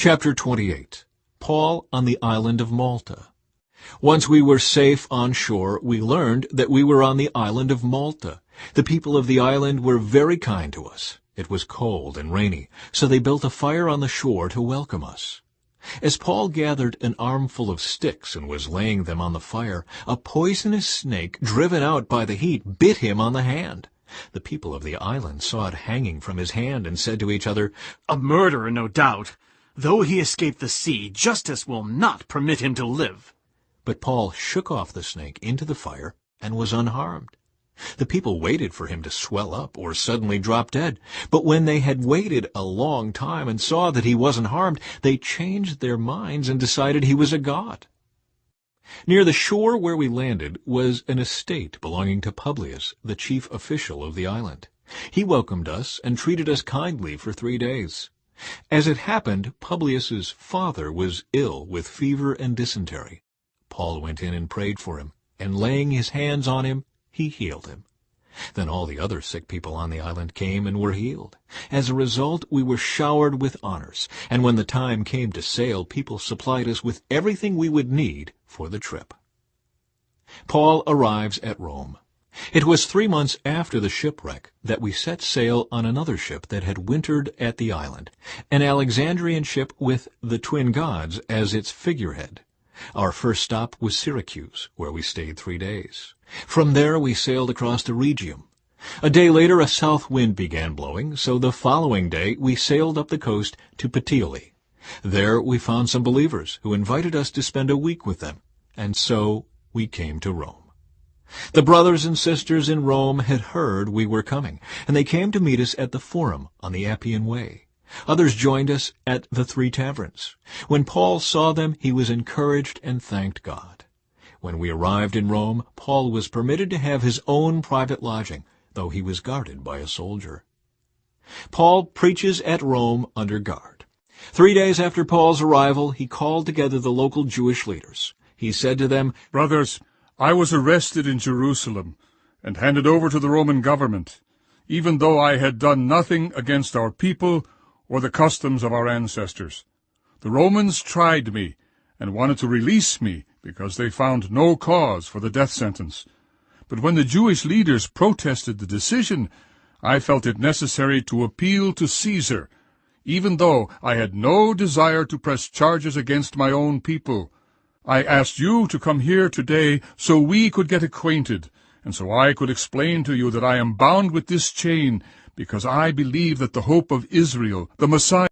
Chapter 28. Paul on the island of Malta. Once we were safe on shore, we learned that we were on the island of Malta. The people of the island were very kind to us. It was cold and rainy, so they built a fire on the shore to welcome us. As Paul gathered an armful of sticks and was laying them on the fire, a poisonous snake, driven out by the heat, bit him on the hand. The people of the island saw it hanging from his hand and said to each other, "A murderer, no doubt. Though he escaped the sea, justice will not permit him to live." But Paul shook off the snake into the fire and was unharmed. The people waited for him to swell up or suddenly drop dead. But when they had waited a long time and saw that he wasn't harmed, they changed their minds and decided he was a god. Near the shore where we landed was an estate belonging to Publius, the chief official of the island. He welcomed us and treated us kindly for 3 days. As it happened, Publius's father was ill with fever and dysentery. Paul went in and prayed for him, and laying his hands on him, he healed him. Then all the other sick people on the island came and were healed. As a result, we were showered with honors, and when the time came to sail, people supplied us with everything we would need for the trip. Paul arrives at Rome. It was 3 months after the shipwreck that we set sail on another ship that had wintered at the island, an Alexandrian ship with the twin gods as its figurehead. Our first stop was Syracuse, where we stayed 3 days. From there we sailed across to Rhegium. A day later a south wind began blowing, so the following day we sailed up the coast to Puteoli. There we found some believers who invited us to spend a week with them, and so we came to Rome. The brothers and sisters in Rome had heard we were coming, and they came to meet us at the Forum on the Appian Way. Others joined us at the 3 taverns. When Paul saw them, he was encouraged and thanked God. When we arrived in Rome, Paul was permitted to have his own private lodging, though he was guarded by a soldier. Paul preaches at Rome under guard. 3 days after Paul's arrival, he called together the local Jewish leaders. He said to them, "Brothers, I was arrested in Jerusalem and handed over to the Roman government, even though I had done nothing against our people or the customs of our ancestors. The Romans tried me and wanted to release me because they found no cause for the death sentence. But when the Jewish leaders protested the decision, I felt it necessary to appeal to Caesar, even though I had no desire to press charges against my own people. I asked you to come here today so we could get acquainted, and so I could explain to you that I am bound with this chain because I believe that the hope of Israel, the Messiah,